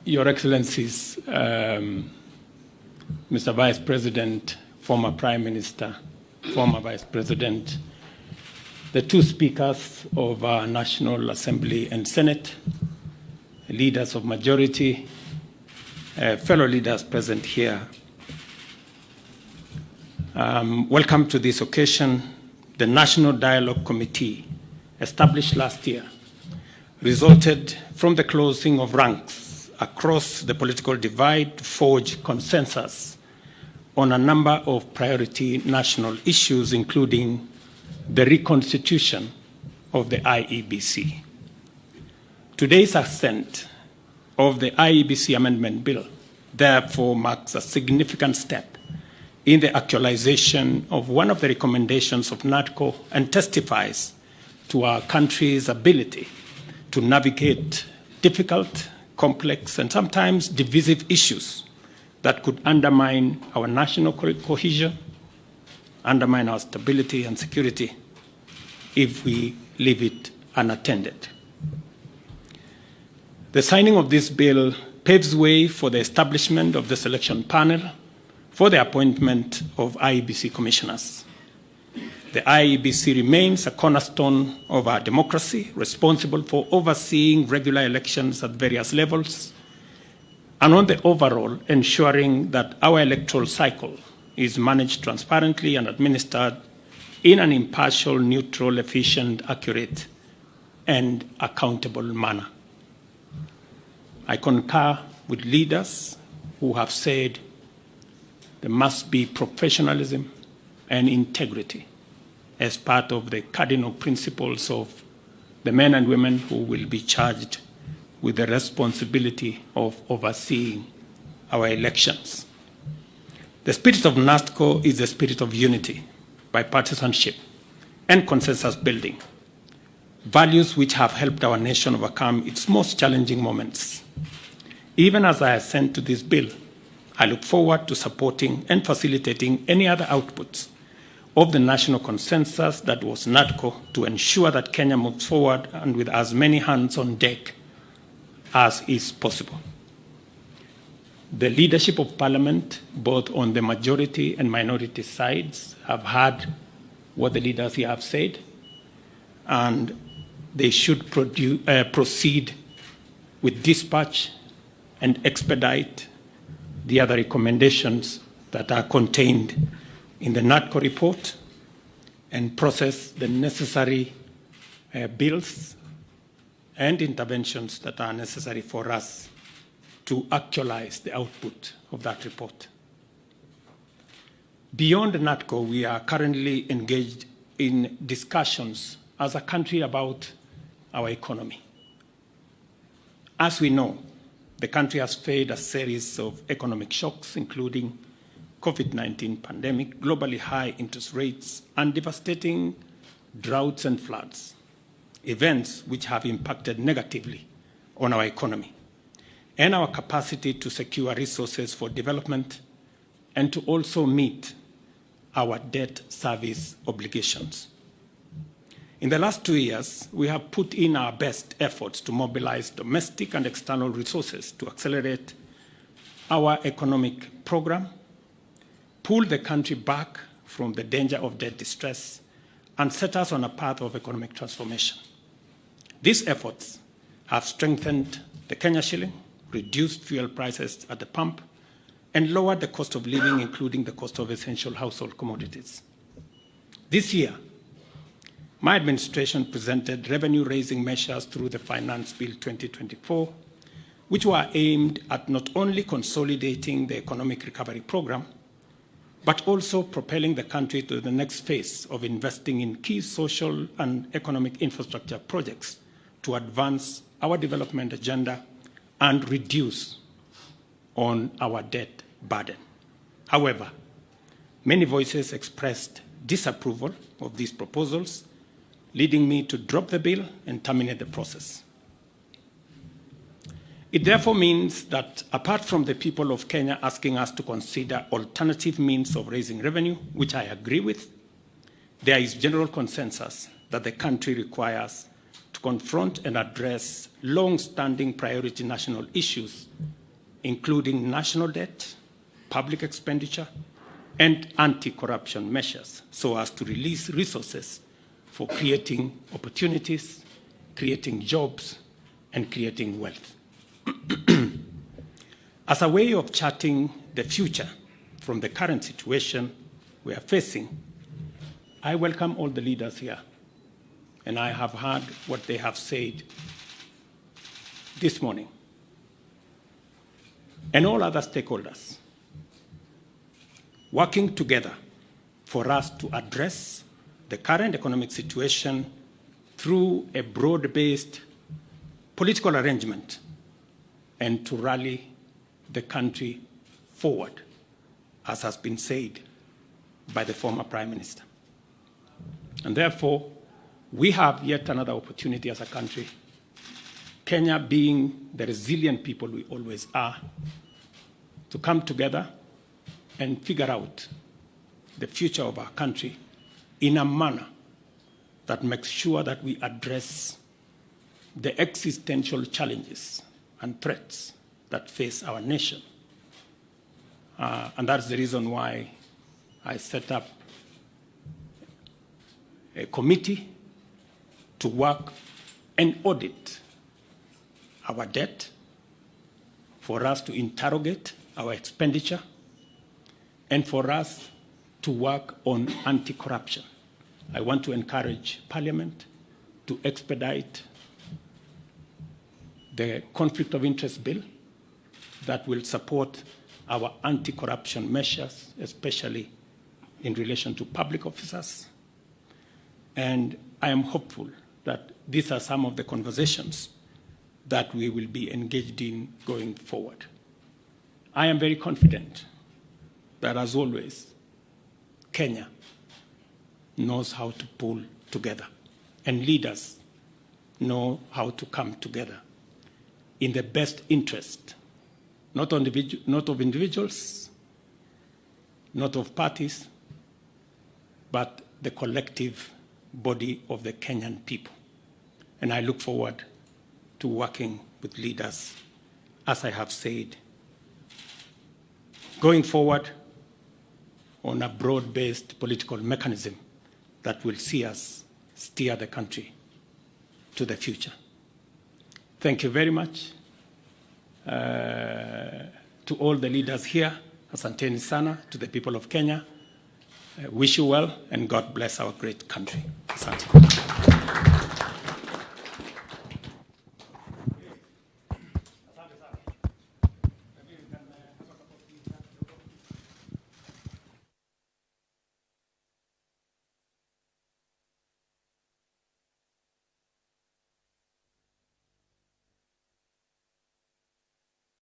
Your Excellencies, Mr. Vice President, former Prime Minister, former Vice President, the two speakers of our National Assembly and Senate, leaders of majority, fellow leaders present here. Welcome to this occasion. The National Dialogue Committee, established last year, resulted from the closing of ranks across the political divide to forge consensus on a number of priority national issues, including the reconstitution of the Iebc. Today's assent of the Iebc Amendment Bill therefore marks a significant step in the actualization of one of the recommendations of NADCO and testifies to our country's ability to navigate difficult, complex, and sometimes divisive issues that could undermine our national cohesion, undermine our stability and security if we leave it unattended. The signing of this bill paves way for the establishment of the selection panel for the appointment of Iebc commissioners. The Iebc remains a cornerstone of our democracy, responsible for overseeing regular elections at various levels, and on the overall, ensuring that our electoral cycle is managed transparently and administered in an impartial, neutral, efficient, accurate, and accountable manner. I concur with leaders who have said there must be professionalism and integrity as part of the cardinal principles of the men and women who will be charged with the responsibility of overseeing our elections. The spirit of NADCO is the spirit of unity, bipartisanship, and consensus building, values which have helped our nation overcome its most challenging moments. Even as I assent to this bill, I look forward to supporting and facilitating any other outputs of the national consensus that was NADCO to ensure that Kenya moves forward and with as many hands on deck as is possible. The leadership of Parliament, both on the majority and minority sides, have heard what the leaders here have said, and they should proceed with dispatch and expedite the other recommendations that are contained in the NADCO report and process the necessary bills and interventions that are necessary for us to actualize the output of that report. Beyond NADCO, we are currently engaged in discussions as a country about our economy. As we know, the country has faced a series of economic shocks, including COVID-19 pandemic, globally high interest rates, and devastating droughts and floods, events which have impacted negatively on our economy and our capacity to secure resources for development and to also meet our debt service obligations. In the last 2 years, we have put in our best efforts to mobilize domestic and external resources to accelerate our economic program, pull the country back from the danger of debt distress, and set us on a path of economic transformation. These efforts have strengthened the Kenya shilling, reduced fuel prices at the pump, and lowered the cost of living, including the cost of essential household commodities. This year, my administration presented revenue-raising measures through the Finance Bill 2024, which were aimed at not only consolidating the economic recovery program, but also propelling the country to the next phase of investing in key social and economic infrastructure projects to advance our development agenda and reduce on our debt burden. However, many voices expressed disapproval of these proposals, leading me to drop the bill and terminate the process. It therefore means that apart from the people of Kenya asking us to consider alternative means of raising revenue, which I agree with, there is general consensus that the country requires to confront and address long-standing priority national issues including national debt, public expenditure, and anti-corruption measures so as to release resources for creating opportunities, creating jobs, and creating wealth. As a way of charting the future from the current situation we are facing, I welcome all the leaders here, and I have heard what they have said this morning, and all other stakeholders working together for us to address the current economic situation through a broad-based political arrangement and to rally the country forward, as has been said by the former Prime Minister. And therefore, we have yet another opportunity as a country, Kenya being the resilient people we always are, to come together and figure out the future of our country in a manner that makes sure that we address the existential challenges and threats that face our nation. And that's the reason why I set up a committee to work and audit our debt, for us to interrogate our expenditure, and for us to work on anti-corruption. I want to encourage Parliament to expedite the conflict of interest bill that will support our anti-corruption measures, especially in relation to public officers. And I am hopeful that these are some of the conversations that we will be engaged in going forward. I am very confident that, as always, Kenya knows how to pull together, and leaders know how to come together in the best interest, not of individuals, not of parties, but the collective body of the Kenyan people. And I look forward to working with leaders, as I have said, going forward on a broad-based political mechanism that will see us steer the country to the future. Thank you very much to all the leaders here. Asanteni sana to the people of Kenya. Wish you well, and God bless our great country. Asante.